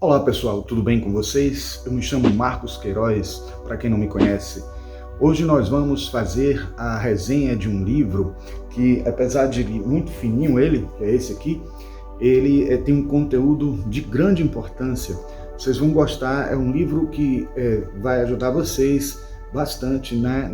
Olá pessoal, tudo bem com vocês? Eu me chamo Marcos Queiroz, para quem não me conhece. Hoje nós vamos fazer a resenha de um livro que, apesar de muito fininho que é esse aqui, ele tem um conteúdo de grande importância. Vocês vão gostar, é um livro que vai ajudar vocês bastante, né,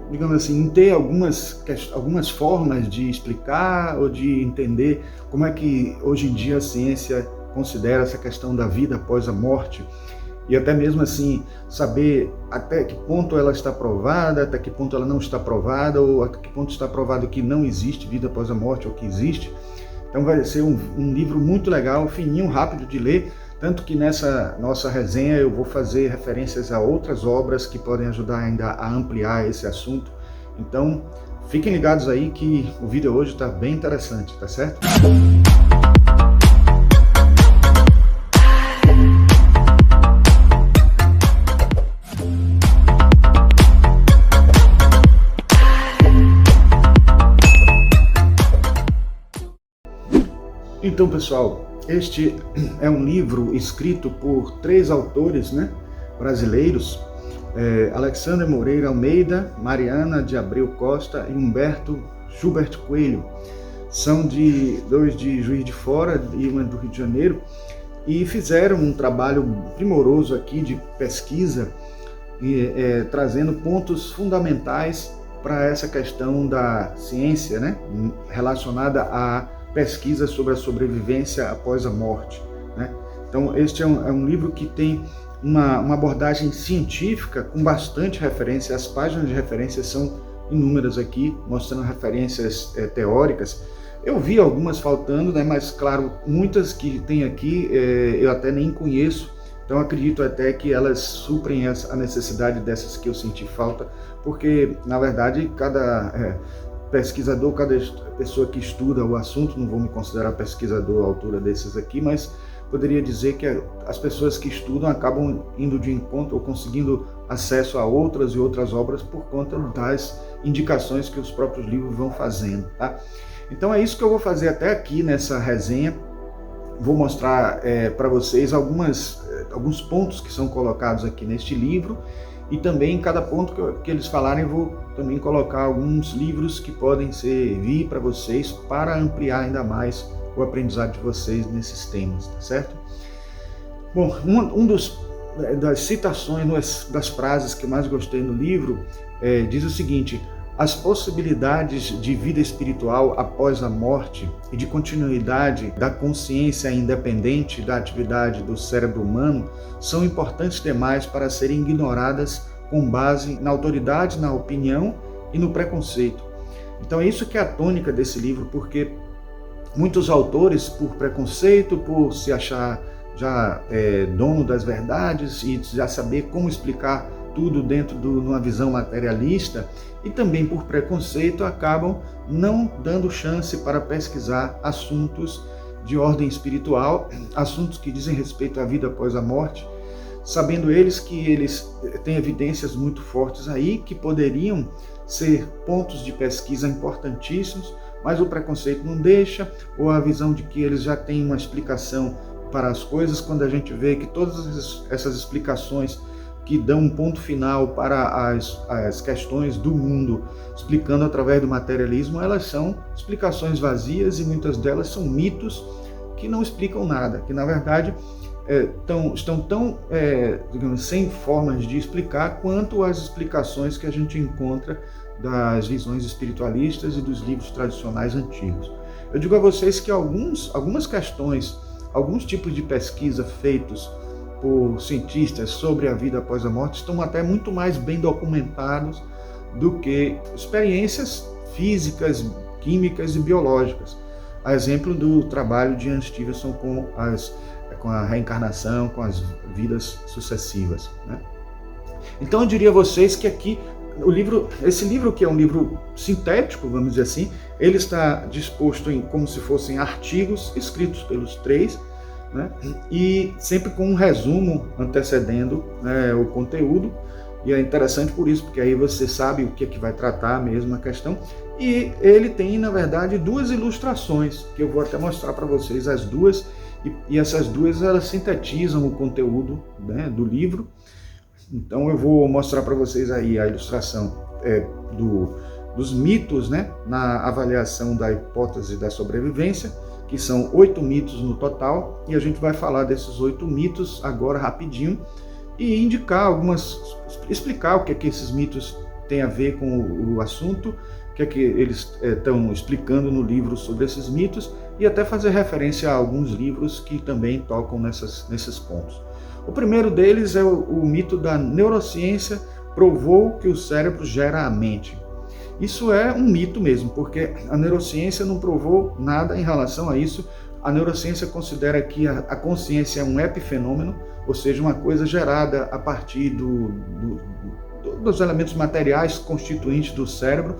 digamos assim, em ter algumas formas de explicar ou de entender como é que hoje em dia a ciência considera essa questão da vida após a morte, e até mesmo assim saber até que ponto ela está provada, até que ponto ela não está provada, ou até que ponto está provado que não existe vida após a morte ou que existe. Então vai ser um livro muito legal, fininho, rápido de ler, tanto que nessa nossa resenha eu vou fazer referências a outras obras que podem ajudar ainda a ampliar esse assunto. Então fiquem ligados aí que o vídeo hoje está bem interessante, tá certo? Então, pessoal, este é um livro escrito por três autores, brasileiros, Alexandre Moreira Almeida, Mariana de Abreu Costa e Humberto Schubert Coelho. São dois de Juiz de Fora e uma do Rio de Janeiro, e fizeram um trabalho primoroso aqui de pesquisa, trazendo pontos fundamentais para essa questão da ciência, relacionada à pesquisa sobre a sobrevivência após a morte, Então, este é um livro que tem uma abordagem científica com bastante referência. As páginas de referência são inúmeras aqui, mostrando referências teóricas. Eu vi algumas faltando, mas claro, muitas que tem aqui eu até nem conheço, então acredito até que elas suprem a necessidade dessas que eu senti falta, porque na verdade cada pesquisador, cada pessoa que estuda o assunto, não vou me considerar pesquisador à altura desses aqui, mas poderia dizer que as pessoas que estudam acabam indo de encontro ou conseguindo acesso a outras e outras obras por conta das indicações que os próprios livros vão fazendo, tá? Então é isso que eu vou fazer até aqui nessa resenha. Vou mostrar para vocês alguns pontos que são colocados aqui neste livro, e também em cada ponto que eles falarem vou também colocar alguns livros que podem servir para vocês para ampliar ainda mais o aprendizado de vocês nesses temas, tá certo? Bom, das citações, das frases que mais gostei no livro, diz o seguinte: as possibilidades de vida espiritual após a morte e de continuidade da consciência independente da atividade do cérebro humano são importantes demais para serem ignoradas com base na autoridade, na opinião e no preconceito. Então é isso que é a tônica desse livro, porque muitos autores, por preconceito, por se achar já dono das verdades e já saber como explicar tudo dentro de uma visão materialista, e também por preconceito, acabam não dando chance para pesquisar assuntos de ordem espiritual, assuntos que dizem respeito à vida após a morte, sabendo eles que eles têm evidências muito fortes aí que poderiam ser pontos de pesquisa importantíssimos, mas o preconceito não deixa, ou a visão de que eles já têm uma explicação para as coisas, quando a gente vê que todas essas explicações que dão um ponto final para as questões do mundo, explicando através do materialismo, elas são explicações vazias, e muitas delas são mitos que não explicam nada, que na verdade estão tão digamos, sem formas de explicar quanto as explicações que a gente encontra das visões espiritualistas e dos livros tradicionais antigos. Eu digo a vocês que algumas questões, alguns tipos de pesquisa feitos por cientistas sobre a vida após a morte estão até muito mais bem documentados do que experiências físicas, químicas e biológicas. A exemplo do trabalho de Ian Stevenson com a reencarnação, com as vidas sucessivas, Então eu diria a vocês que aqui esse livro, que é um livro sintético, vamos dizer assim, ele está disposto como se fossem artigos escritos pelos três, e sempre com um resumo antecedendo o conteúdo, e é interessante por isso, porque aí você sabe o que é que vai tratar mesmo a questão. E ele tem, na verdade, duas ilustrações, que eu vou até mostrar para vocês as duas, e essas duas elas sintetizam o conteúdo, né, do livro. Então eu vou mostrar para vocês aí a ilustração dos mitos, né, na avaliação da hipótese da sobrevivência, que são 8 mitos no total, e a gente vai falar desses 8 mitos agora rapidinho e indicar explicar o que é que esses mitos têm a ver com o assunto, o que é que eles estão explicando no livro sobre esses mitos, e até fazer referência a alguns livros que também tocam nesses pontos. O primeiro deles é o mito da neurociência provou que o cérebro gera a mente. Isso é um mito mesmo, porque a neurociência não provou nada em relação a isso. A neurociência considera que a consciência é um epifenômeno, ou seja, uma coisa gerada a partir dos elementos materiais constituintes do cérebro.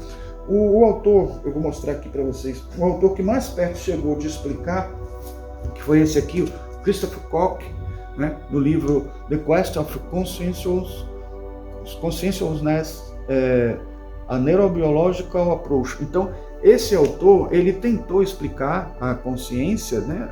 O autor, eu vou mostrar aqui para vocês, o autor que mais perto chegou de explicar, que foi esse aqui, o Christopher Koch, né, no livro The Quest of Consciousness, a Neurobiological Approach. Então, esse autor, ele tentou explicar a consciência, né,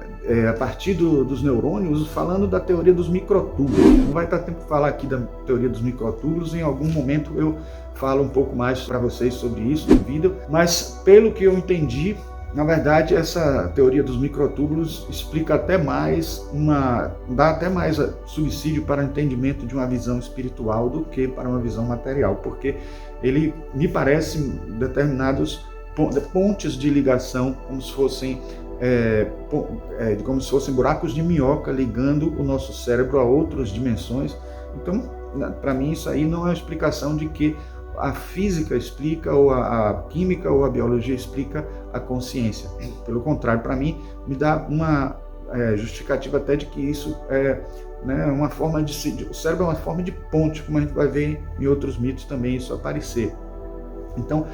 a partir dos neurônios, falando da teoria dos microtúbulos. Não vai dar tempo de falar aqui da teoria dos microtúbulos, em algum momento eu falo um pouco mais para vocês sobre isso no vídeo, mas pelo que eu entendi, na verdade, essa teoria dos microtúbulos explica até mais, dá até mais subsídio para o entendimento de uma visão espiritual do que para uma visão material, porque ele me parece determinados pontes de ligação, como se fossem buracos de minhoca ligando o nosso cérebro a outras dimensões. Então, para mim, isso aí não é uma explicação de que a física explica, ou a química ou a biologia explica a consciência. Pelo contrário, para mim, me dá uma justificativa até de que isso é, né, uma forma o cérebro é uma forma de ponte, como a gente vai ver em outros mitos também isso aparecer. Então,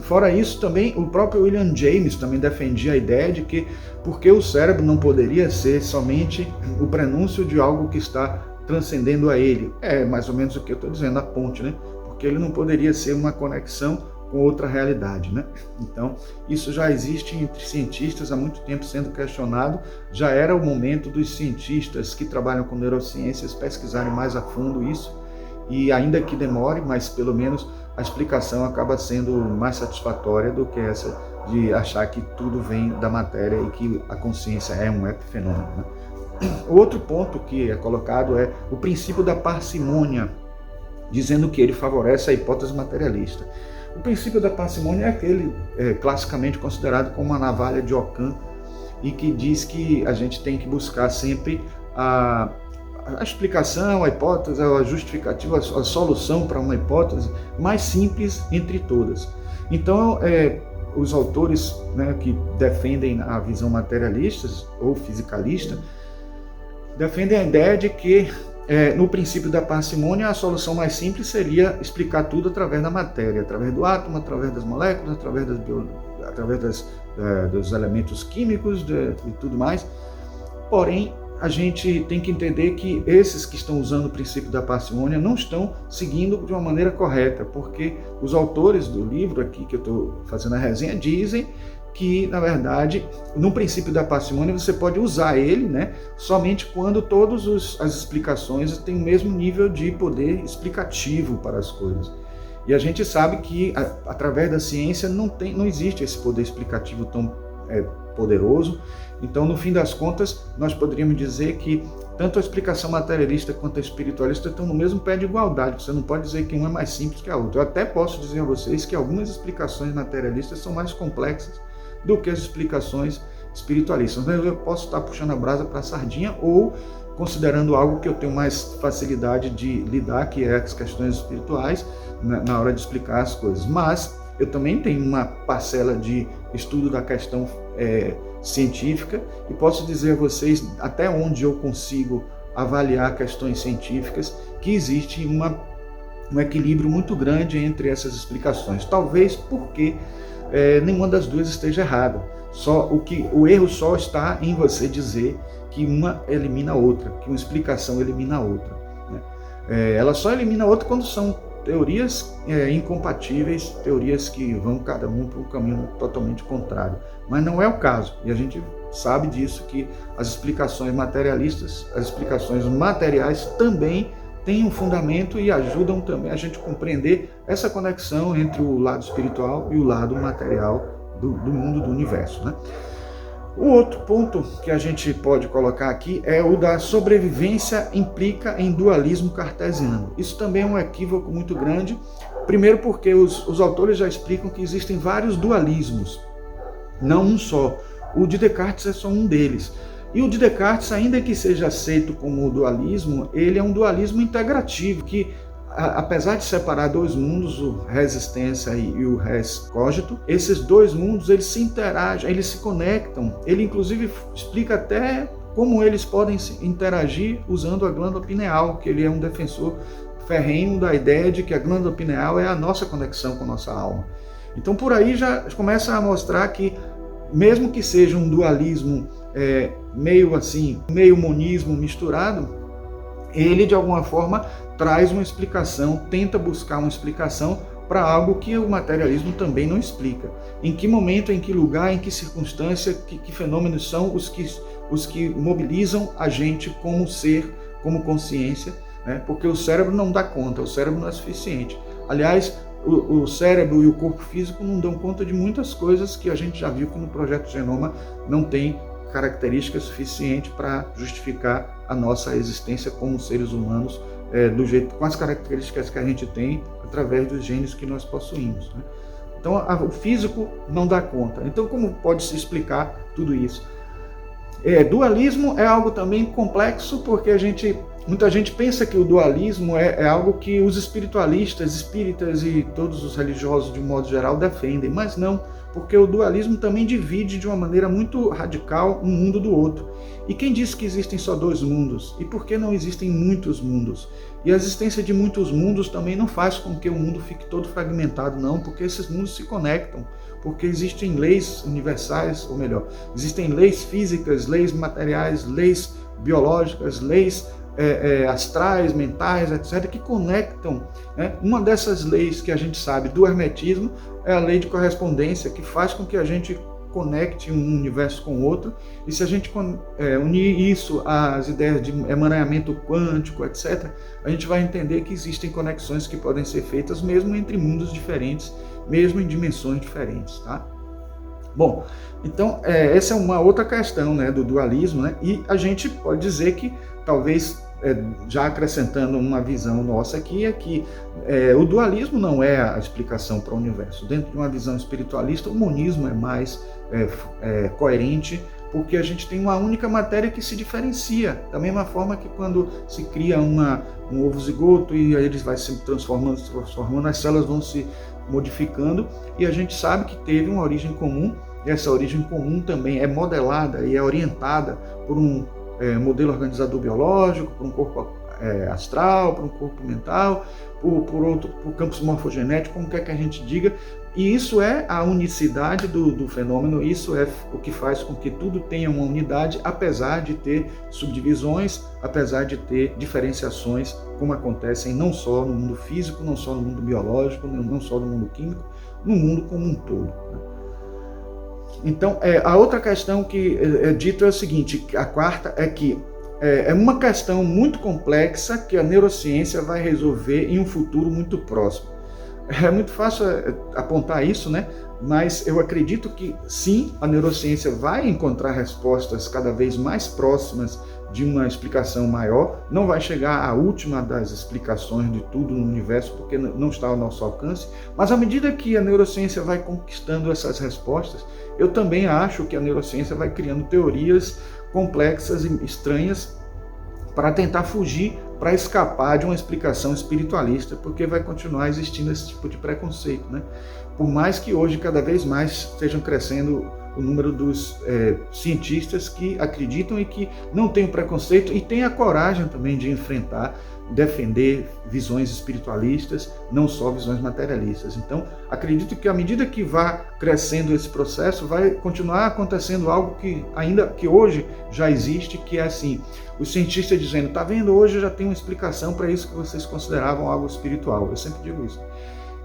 fora isso, também o próprio William James também defendia a ideia de que porque o cérebro não poderia ser somente o prenúncio de algo que está transcendendo a ele. É mais ou menos o que eu estou dizendo, a ponte, né? Porque ele não poderia ser uma conexão com outra realidade, né? Então, isso já existe entre cientistas há muito tempo sendo questionado. Já era o momento dos cientistas que trabalham com neurociências pesquisarem mais a fundo isso, e ainda que demore, mas pelo menos a explicação acaba sendo mais satisfatória do que essa de achar que tudo vem da matéria e que a consciência é um epifenômeno, né? O outro ponto que é colocado é o princípio da parcimônia, dizendo que ele favorece a hipótese materialista. O princípio da parcimônia é aquele classicamente considerado como uma navalha de Ockham, e que diz que a gente tem que buscar sempre a explicação, a hipótese, a justificativa, a solução para uma hipótese mais simples entre todas. Então, os autores, né, que defendem a visão materialista ou fisicalista defendem a ideia de que no princípio da parcimônia, a solução mais simples seria explicar tudo através da matéria, através do átomo, através das moléculas, através dos elementos químicos e tudo mais. Porém, a gente tem que entender que esses que estão usando o princípio da parcimônia não estão seguindo de uma maneira correta, porque os autores do livro aqui que eu estou fazendo a resenha dizem que, na verdade, no princípio da parcimônia você pode usar ele, né, somente quando todas as explicações têm o mesmo nível de poder explicativo para as coisas. E a gente sabe que, através da ciência, não existe esse poder explicativo tão poderoso. Então, no fim das contas, nós poderíamos dizer que tanto a explicação materialista quanto a espiritualista estão no mesmo pé de igualdade. Você não pode dizer que uma é mais simples que a outra. Eu até posso dizer a vocês que algumas explicações materialistas são mais complexas do que as explicações espiritualistas. Então, eu posso estar puxando a brasa para a sardinha ou considerando algo que eu tenho mais facilidade de lidar, que é as questões espirituais, na hora de explicar as coisas. Mas eu também tenho uma parcela de estudo da questão científica, e posso dizer a vocês até onde eu consigo avaliar questões científicas, que existe um equilíbrio muito grande entre essas explicações. Talvez porque nenhuma das duas esteja errada. O erro só está em você dizer que uma elimina a outra, que uma explicação elimina a outra, né? Ela só elimina a outra quando são teorias incompatíveis, teorias que vão cada um para um caminho totalmente contrário. Mas não é o caso, e a gente sabe disso, que as explicações materialistas, as explicações materiais também têm um fundamento e ajudam também a gente a compreender essa conexão entre o lado espiritual e o lado material do mundo, do universo, né? O outro ponto que a gente pode colocar aqui é o da sobrevivência implica em dualismo cartesiano. Isso também é um equívoco muito grande, primeiro porque os autores já explicam que existem vários dualismos, não um só. O de Descartes é só um deles. E o de Descartes, ainda que seja aceito como dualismo, ele é um dualismo integrativo, que apesar de separar dois mundos, o res existência e o res cogito, esses dois mundos eles se interagem, eles se conectam. Ele inclusive explica até como eles podem interagir usando a glândula pineal, que ele é um defensor ferrenho da ideia de que a glândula pineal é a nossa conexão com a nossa alma. Então por aí já começa a mostrar que, mesmo que seja um dualismo meio assim, meio monismo misturado, ele de alguma forma traz uma explicação, tenta buscar uma explicação para algo que o materialismo também não explica. Em que momento, em que lugar, em que circunstância, que fenômenos são os que mobilizam a gente como ser, como consciência, né? Porque o cérebro não dá conta, o cérebro não é suficiente. Aliás, o cérebro e o corpo físico não dão conta de muitas coisas que a gente já viu que no Projeto Genoma não tem características suficientes para justificar a nossa existência como seres humanos, do jeito, com as características que a gente tem através dos genes que nós possuímos, né? Então o físico não dá conta. Então como pode se explicar tudo isso? Dualismo é algo também complexo, porque muita gente pensa que o dualismo é algo que os espiritualistas, espíritas e todos os religiosos de um modo geral defendem, mas não, porque o dualismo também divide de uma maneira muito radical um mundo do outro. E quem disse que existem só dois mundos? E por que não existem muitos mundos? E a existência de muitos mundos também não faz com que o mundo fique todo fragmentado, não, porque esses mundos se conectam, porque existem leis universais, ou melhor, existem leis físicas, leis materiais, leis biológicas, leis astrais, mentais, etc., que conectam, né? Uma dessas leis que a gente sabe do hermetismo é a lei de correspondência, que faz com que a gente conecte um universo com o outro, e se a gente unir isso às ideias de emaranhamento quântico, etc., a gente vai entender que existem conexões que podem ser feitas mesmo entre mundos diferentes, mesmo em dimensões diferentes, tá? Bom, então essa é uma outra questão, né, do dualismo, né? E a gente pode dizer que talvez já acrescentando uma visão nossa aqui, é que o dualismo não é a explicação para o universo. Dentro de uma visão espiritualista, o monismo é mais coerente, porque a gente tem uma única matéria que se diferencia. Da mesma forma que quando se cria um ovo zigoto e aí ele vai se transformando, as células vão se modificando, e a gente sabe que teve uma origem comum, e essa origem comum também é modelada e é orientada por um modelo organizador biológico, por um corpo astral, por um corpo mental, por campos morfogenéticos, como quer que a gente diga. E isso é a unicidade do fenômeno, isso é o que faz com que tudo tenha uma unidade, apesar de ter subdivisões, apesar de ter diferenciações, como acontecem não só no mundo físico, não só no mundo biológico, não só no mundo químico, no mundo como um todo, né? Então, a outra questão que é dito é o seguinte, a quarta é que é uma questão muito complexa que a neurociência vai resolver em um futuro muito próximo. É muito fácil apontar isso, né? Mas eu acredito que sim, a neurociência vai encontrar respostas cada vez mais próximas de uma explicação maior. Não vai chegar à última das explicações de tudo no universo, porque não está ao nosso alcance, mas à medida que a neurociência vai conquistando essas respostas, eu também acho que a neurociência vai criando teorias complexas e estranhas para tentar fugir, para escapar de uma explicação espiritualista, porque vai continuar existindo esse tipo de preconceito, né? Por mais que hoje cada vez mais estejam crescendo o número dos cientistas que acreditam e que não têm preconceito e têm a coragem também de enfrentar defender visões espiritualistas, não só visões materialistas. Então, acredito que à medida que vá crescendo esse processo, vai continuar acontecendo algo que hoje já existe, que é assim, os cientistas dizendo, tá vendo, hoje eu já tenho uma explicação para isso que vocês consideravam algo espiritual. Eu sempre digo isso.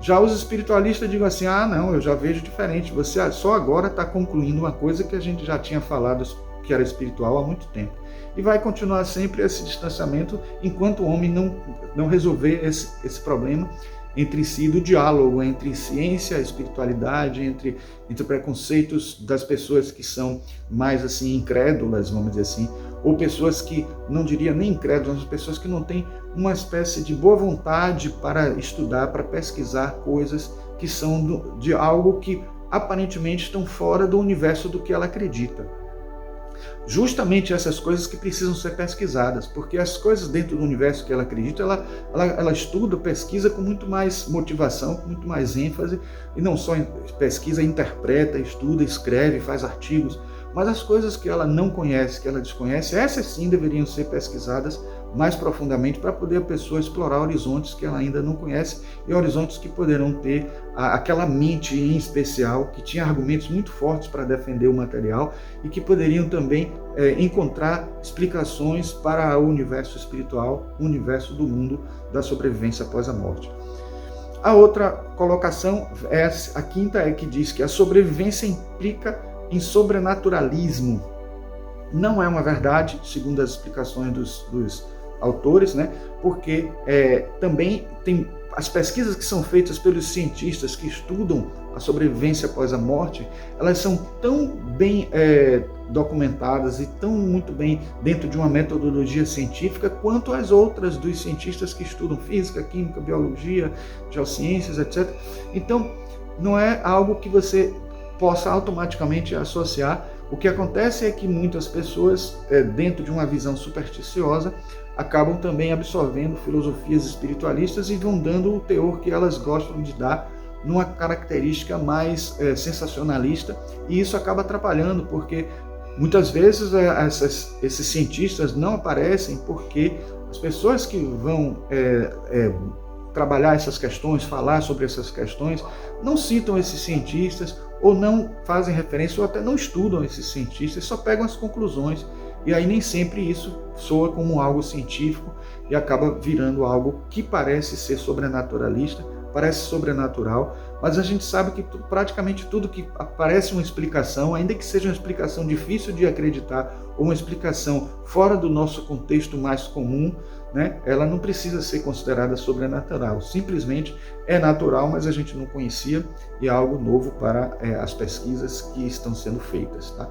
Já os espiritualistas digam assim, não, eu já vejo diferente, você só agora está concluindo uma coisa que a gente já tinha falado que era espiritual há muito tempo. E vai continuar sempre esse distanciamento enquanto o homem não resolver esse problema entre si, do diálogo entre ciência, espiritualidade, entre preconceitos das pessoas que são mais assim incrédulas, vamos dizer assim, ou pessoas que, não diria nem incrédulas, mas pessoas que não têm uma espécie de boa vontade para estudar, para pesquisar coisas que são de algo que aparentemente estão fora do universo do que ela acredita. Justamente essas coisas que precisam ser pesquisadas, porque as coisas dentro do universo que ela acredita, ela estuda, pesquisa com muito mais motivação, com muito mais ênfase, e não só pesquisa, interpreta, estuda, escreve, faz artigos, mas as coisas que ela não conhece, que ela desconhece, essas sim deveriam ser pesquisadas mais profundamente para poder a pessoa explorar horizontes que ela ainda não conhece e horizontes que poderão ter aquela mente em especial que tinha argumentos muito fortes para defender o material e que poderiam também encontrar explicações para o universo espiritual, o universo do mundo da sobrevivência após a morte. A outra colocação, a quinta, é que diz que a sobrevivência implica em sobrenaturalismo. Não é uma verdade, segundo as explicações dos autores, né? Porque também tem as pesquisas que são feitas pelos cientistas que estudam a sobrevivência após a morte, elas são tão bem documentadas e tão muito bem dentro de uma metodologia científica quanto as outras dos cientistas que estudam física, química, biologia, geociências, etc. Então, não é algo que você possa automaticamente associar. O que acontece é que muitas pessoas, dentro de uma visão supersticiosa, acabam também absorvendo filosofias espiritualistas e vão dando o teor que elas gostam de dar numa característica mais sensacionalista, e isso acaba atrapalhando, porque muitas vezes esses cientistas não aparecem porque as pessoas que vão trabalhar essas questões, falar sobre essas questões, não citam esses cientistas, ou não fazem referência, ou até não estudam esses cientistas, só pegam as conclusões, e aí nem sempre isso soa como algo científico e acaba virando algo que parece ser sobrenaturalista, parece sobrenatural, mas a gente sabe que praticamente tudo que aparece uma explicação, ainda que seja uma explicação difícil de acreditar, ou uma explicação fora do nosso contexto mais comum, né, ela não precisa ser considerada sobrenatural, simplesmente é natural, mas a gente não conhecia e é algo novo para as pesquisas que estão sendo feitas. Tá?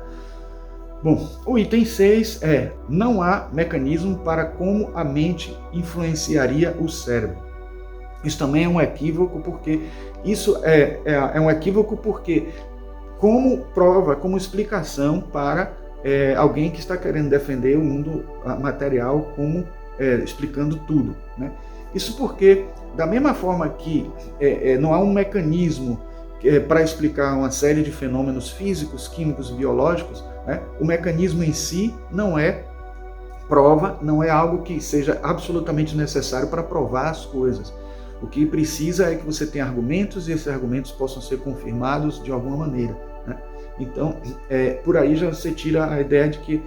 Bom, o item 6 não há mecanismo para como a mente influenciaria o cérebro. Isso também é um equívoco, porque um equívoco porque como prova, como explicação para alguém que está querendo defender o mundo material como explicando tudo, né? Isso porque, da mesma forma que não há um mecanismo para explicar uma série de fenômenos físicos, químicos, biológicos, né? O mecanismo em si não é prova, não é algo que seja absolutamente necessário para provar as coisas. O que precisa é que você tenha argumentos e esses argumentos possam ser confirmados de alguma maneira, né? Então, por aí já você tira a ideia de que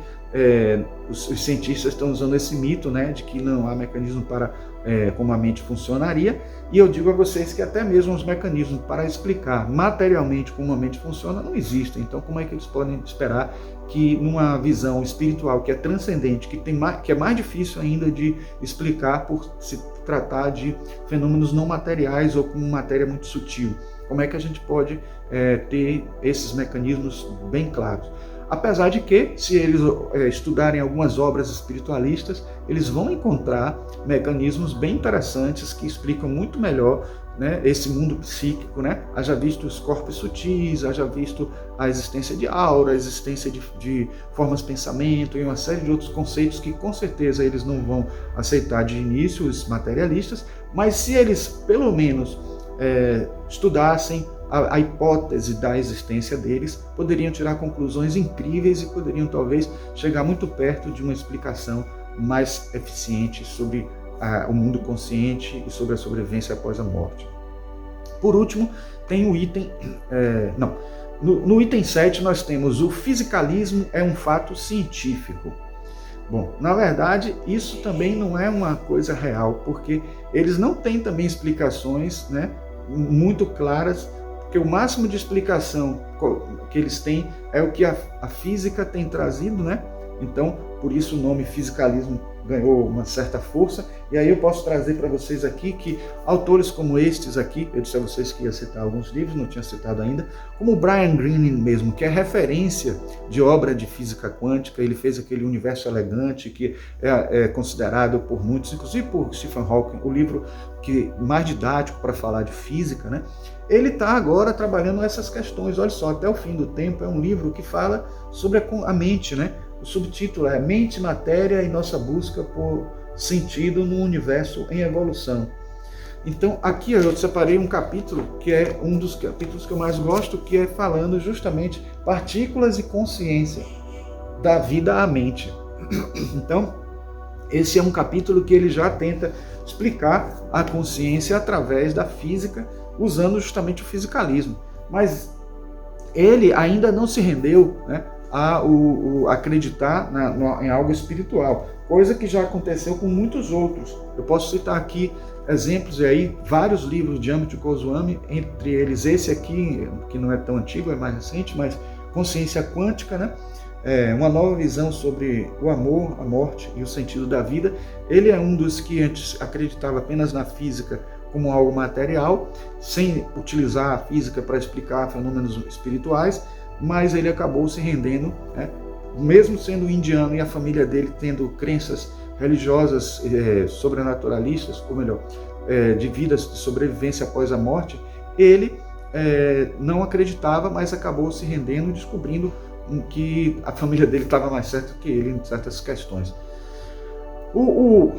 os cientistas estão usando esse mito, né, de que não há mecanismo para como a mente funcionaria, e eu digo a vocês que até mesmo os mecanismos para explicar materialmente como a mente funciona não existem. Então, como é que eles podem esperar que numa visão espiritual que é transcendente, que é mais difícil ainda de explicar por se tratar de fenômenos não materiais ou com matéria muito sutil, como é que a gente pode ter esses mecanismos bem claros? Apesar de que, se eles estudarem algumas obras espiritualistas, eles vão encontrar mecanismos bem interessantes que explicam muito melhor, né, esse mundo psíquico, né? Haja visto os corpos sutis, haja visto a existência de aura, a existência de formas de pensamento e uma série de outros conceitos que com certeza eles não vão aceitar de início, os materialistas, mas se eles pelo menos estudassem a hipótese da existência deles, poderiam tirar conclusões incríveis e poderiam talvez chegar muito perto de uma explicação mais eficiente sobre o mundo consciente e sobre a sobrevivência após a morte. Por último, tem o item... No item 7 nós temos o fisicalismo é um fato científico. Bom, na verdade, isso também não é uma coisa real, porque eles não têm também explicações, né, muito claras, porque o máximo de explicação que eles têm é o que a física tem trazido, né? Então, por isso o nome fisicalismo ganhou uma certa força. E aí eu posso trazer para vocês aqui que autores como estes aqui, eu disse a vocês que ia citar alguns livros, não tinha citado ainda, como o Brian Greene mesmo, que é referência de obra de física quântica. Ele fez aquele Universo Elegante, que é considerado por muitos, inclusive por Stephen Hawking, o livro mais didático para falar de física, né? Ele está agora trabalhando essas questões. Olha só, Até o Fim do Tempo é um livro que fala sobre a mente, né? O subtítulo é Mente, Matéria e Nossa Busca por Sentido no Universo em Evolução. Então, aqui eu separei um capítulo que é um dos capítulos que eu mais gosto, que é falando justamente partículas e consciência, da vida à mente. Então, esse é um capítulo que ele já tenta explicar a consciência através da física, usando justamente o fisicalismo. Mas ele ainda não se rendeu, né, a acreditar em algo espiritual, coisa que já aconteceu com muitos outros. Eu posso citar aqui exemplos, e aí vários livros de Amit Goswami, entre eles esse aqui, que não é tão antigo, é mais recente, mas Consciência Quântica, né? Uma nova visão sobre o amor, a morte e o sentido da vida. Ele é um dos que antes acreditava apenas na física como algo material, sem utilizar a física para explicar fenômenos espirituais, mas ele acabou se rendendo, né? Mesmo sendo indiano e a família dele tendo crenças religiosas sobrenaturalistas, ou melhor, de vidas de sobrevivência após a morte, ele não acreditava, mas acabou se rendendo e descobrindo que a família dele estava mais certa que ele em certas questões. O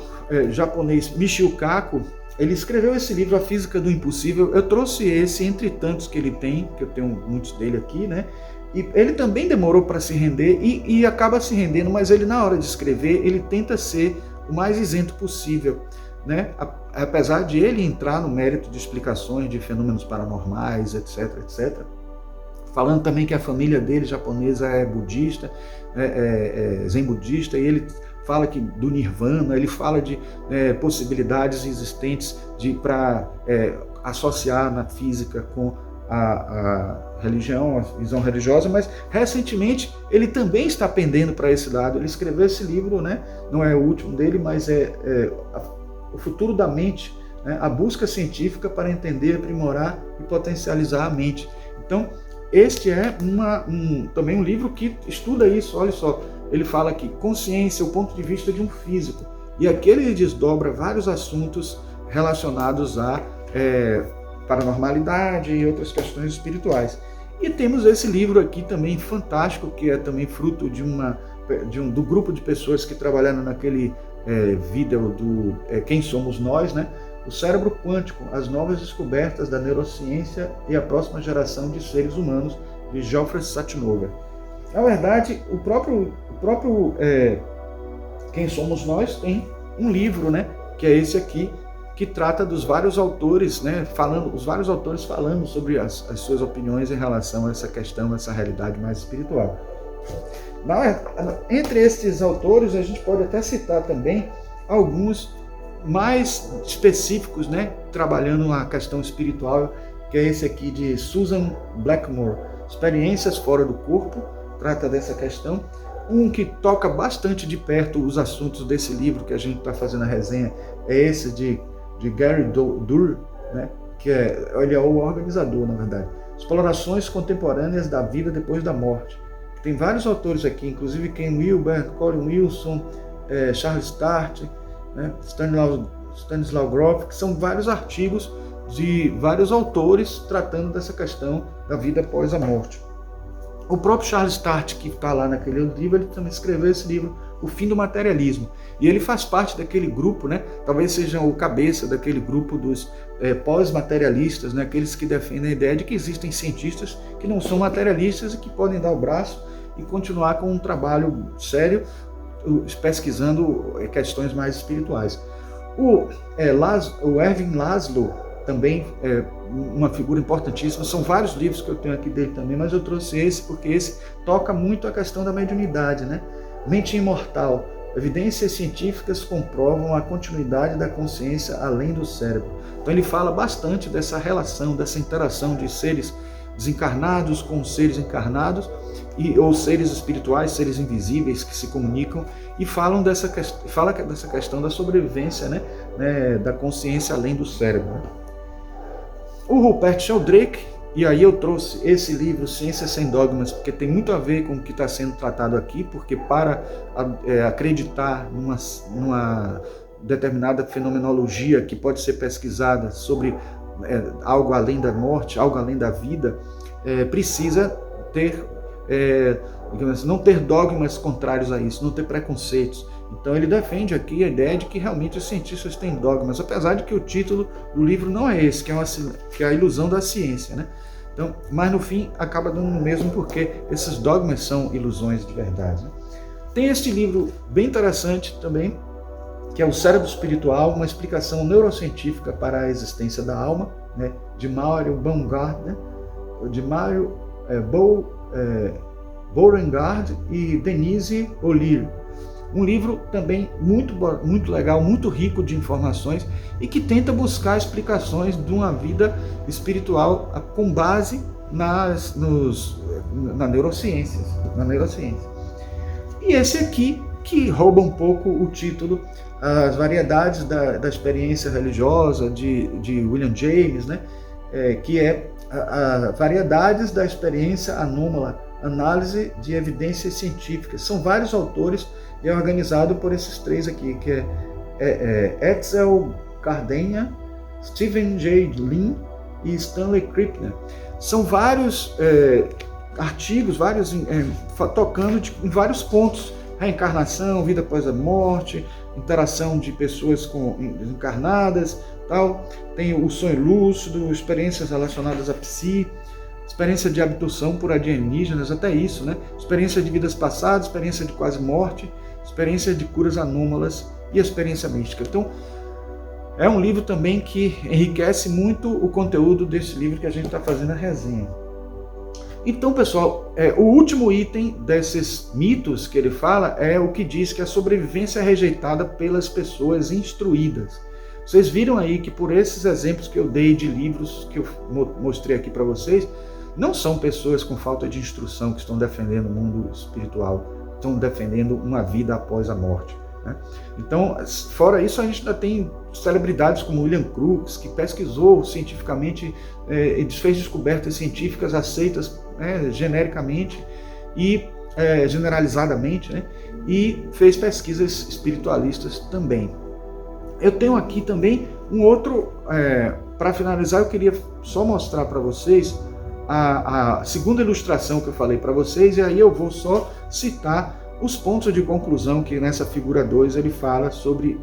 japonês Michio Kaku, ele escreveu esse livro, A Física do Impossível. Eu trouxe esse entre tantos que ele tem, que eu tenho muitos dele aqui, né? E ele também demorou para se render e acaba se rendendo, mas ele, na hora de escrever, ele tenta ser o mais isento possível, né? Apesar de ele entrar no mérito de explicações de fenômenos paranormais, etc, etc. Falando também que a família dele, japonesa, é budista, zen budista, e ele fala do nirvana, ele fala de possibilidades existentes para associar na física com a religião, a visão religiosa, mas recentemente ele também está pendendo para esse lado. Ele escreveu esse livro, né? Não é o último dele, mas O Futuro da Mente, né? A busca científica para entender, aprimorar e potencializar a mente. Então, este é também um livro que estuda isso. Olha só, ele fala aqui, consciência, o ponto de vista de um físico. E aqui ele desdobra vários assuntos relacionados a paranormalidade e outras questões espirituais. E temos esse livro aqui também fantástico, que é também fruto do grupo de pessoas que trabalharam naquele vídeo do Quem Somos Nós, né? O Cérebro Quântico, as novas descobertas da neurociência e a próxima geração de seres humanos, de Geoffrey Satinover. Na verdade, o próprio Quem Somos Nós tem um livro, né? Que é esse aqui, que trata dos vários autores, né, os vários autores falando sobre as suas opiniões em relação a essa questão, essa realidade mais espiritual. Entre esses autores, a gente pode até citar também alguns mais específicos, né, trabalhando a questão espiritual, que é esse aqui de Susan Blackmore, Experiências Fora do Corpo, trata dessa questão. Um que toca bastante de perto os assuntos desse livro que a gente está fazendo a resenha é esse de Gary Dourr, né? Que ele é o organizador, na verdade. Explorações Contemporâneas da Vida Depois da Morte. Tem vários autores aqui, inclusive Ken Wilber, Colin Wilson, Charles Start, né? Stanislaw Grof, que são vários artigos de vários autores tratando dessa questão da vida após a morte. O próprio Charles Start, que está lá naquele livro, ele também escreveu esse livro, O Fim do Materialismo. E ele faz parte daquele grupo, né? Talvez seja o cabeça daquele grupo dos pós-materialistas, né? Aqueles que defendem a ideia de que existem cientistas que não são materialistas e que podem dar o braço e continuar com um trabalho sério, pesquisando questões mais espirituais. O Erwin Laszlo também é uma figura importantíssima. São vários livros que eu tenho aqui dele também, mas eu trouxe esse porque esse toca muito a questão da mediunidade, né? Mente imortal. Evidências científicas comprovam a continuidade da consciência além do cérebro. Então ele fala bastante dessa relação, dessa interação de seres desencarnados com seres encarnados, ou seres espirituais, seres invisíveis que se comunicam, e fala dessa questão da sobrevivência, né, da consciência além do cérebro. O Rupert Sheldrake, e aí eu trouxe esse livro, Ciência Sem Dogmas, porque tem muito a ver com o que está sendo tratado aqui, porque para acreditar numa determinada fenomenologia que pode ser pesquisada sobre algo além da morte, algo além da vida, precisa ter, não ter dogmas contrários a isso, não ter preconceitos. Então ele defende aqui a ideia de que realmente os cientistas têm dogmas, apesar de que o título do livro não é esse, que é a ilusão da ciência, né? Então, mas no fim acaba dando no mesmo, porque esses dogmas são ilusões de verdade, né? Tem este livro bem interessante também, que é O Cérebro Espiritual, uma explicação neurocientífica para a existência da alma, né, de Mario Baumgartner, de Mario Beauregard e Denise O'Leary. Um livro também muito legal, muito rico de informações e que tenta buscar explicações de uma vida espiritual com base na neurociência. E esse aqui, que rouba um pouco o título, As Variedades da Experiência Religiosa, de William James, né? Que é Variedades da Experiência Anômala, Análise de Evidências Científicas. São vários autores e é organizado por esses três aqui, que é Etzel Cardenha, Stephen J. Lin e Stanley Krippner. São vários artigos, tocando em vários pontos: reencarnação, vida após a morte, interação de pessoas encarnadas, tal. Tem o sonho lúcido, experiências relacionadas à psi, experiência de abdução por alienígenas, até isso, né? Experiência de vidas passadas, experiência de quase morte, experiência de curas anômalas e experiência mística. Então, é um livro também que enriquece muito o conteúdo desse livro que a gente está fazendo a resenha. Então, pessoal, o último item desses mitos que ele fala é o que diz que a sobrevivência é rejeitada pelas pessoas instruídas. Vocês viram aí que por esses exemplos que eu dei de livros que eu mostrei aqui para vocês, não são pessoas com falta de instrução que estão defendendo o mundo espiritual, estão defendendo uma vida após a morte, né? Então, fora isso, a gente ainda tem celebridades como William Crookes, que pesquisou cientificamente e fez descobertas científicas aceitas genericamente e generalizadamente, né? E fez pesquisas espiritualistas também. Eu tenho aqui também um outro, para finalizar, eu queria só mostrar para vocês a segunda ilustração que eu falei para vocês, e aí eu vou só citar os pontos de conclusão que nessa figura 2 ele fala sobre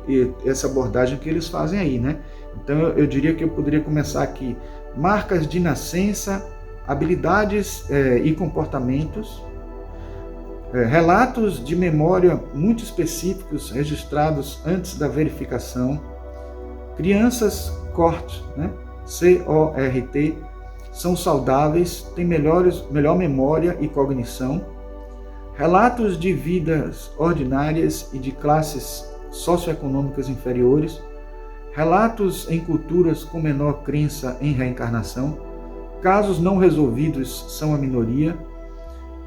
essa abordagem que eles fazem aí, né? Então eu diria que eu poderia começar aqui: marcas de nascença, habilidades e comportamentos, relatos de memória muito específicos registrados antes da verificação, crianças CORT, né? C-O-R-T, são saudáveis, têm melhor memória e cognição, relatos de vidas ordinárias e de classes socioeconômicas inferiores, relatos em culturas com menor crença em reencarnação, casos não resolvidos são a minoria,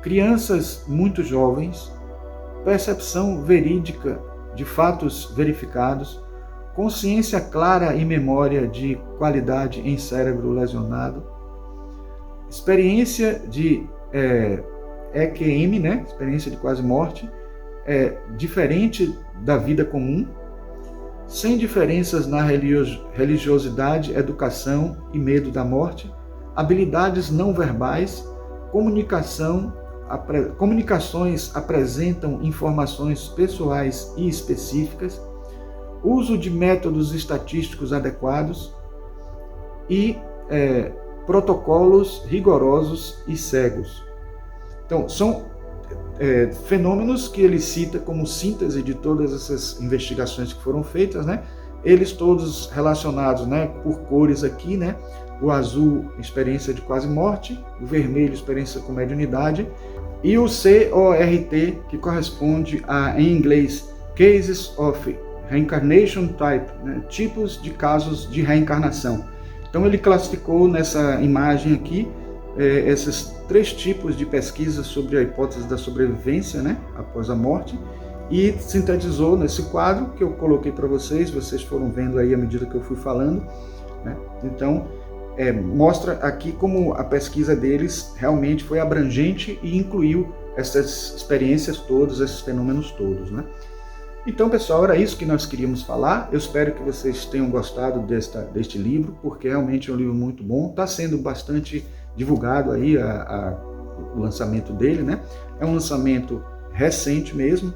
crianças muito jovens, percepção verídica de fatos verificados, consciência clara e memória de qualidade em cérebro lesionado, experiência de EQM, né? Experiência de quase morte, diferente da vida comum, sem diferenças na religiosidade, educação e medo da morte, habilidades não verbais, comunicações apresentam informações pessoais e específicas, uso de métodos estatísticos adequados e protocolos rigorosos e cegos. Então, são fenômenos que ele cita como síntese de todas essas investigações que foram feitas, né? eles todos relacionados, né, por cores aqui, né? O azul, experiência de quase morte, o vermelho, experiência com mediunidade, e o CORT, que corresponde a, em inglês, Cases of Reincarnation Type, né, tipos de casos de reencarnação. Então ele classificou nessa imagem aqui esses 3 tipos de pesquisa sobre a hipótese da sobrevivência, né, após a morte, e sintetizou nesse quadro que eu coloquei para vocês foram vendo aí à medida que eu fui falando, né? Então mostra aqui como a pesquisa deles realmente foi abrangente e incluiu essas experiências todas, esses fenômenos todos, né? Então, pessoal, era isso que nós queríamos falar. Eu espero que vocês tenham gostado deste livro, porque realmente é um livro muito bom. Está sendo bastante divulgado aí o lançamento dele, né? É um lançamento recente mesmo,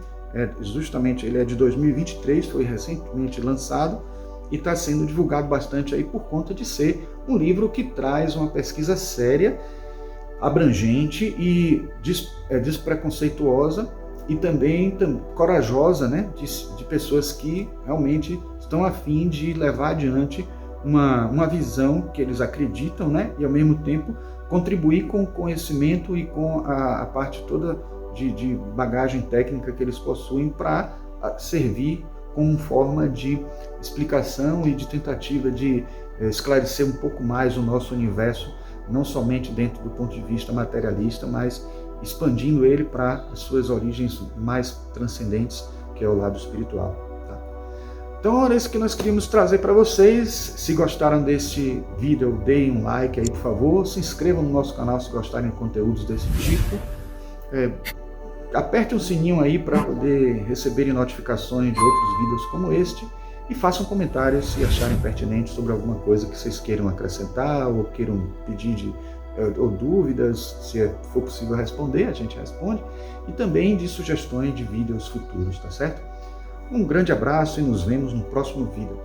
justamente ele é de 2023, foi recentemente lançado e está sendo divulgado bastante aí por conta de ser um livro que traz uma pesquisa séria, abrangente e despreconceituosa, e também corajosa, né, de pessoas que realmente estão a fim de levar adiante uma visão que eles acreditam, né, e ao mesmo tempo contribuir com o conhecimento e com a parte toda de bagagem técnica que eles possuem para servir como forma de explicação e de tentativa de esclarecer um pouco mais o nosso universo, não somente dentro do ponto de vista materialista, mas expandindo ele para as suas origens mais transcendentes, que é o lado espiritual. Tá? Então era isso que nós queríamos trazer para vocês. Se gostaram desse vídeo, deem um like aí, por favor. Se inscrevam no nosso canal se gostarem de conteúdos desse tipo. Aperte o sininho aí para poder receberem notificações de outros vídeos como este. E façam comentários se acharem pertinente sobre alguma coisa que vocês queiram acrescentar ou queiram pedir ou dúvidas, se for possível responder, a gente responde, e também de sugestões de vídeos futuros, tá certo? Um grande abraço e nos vemos no próximo vídeo.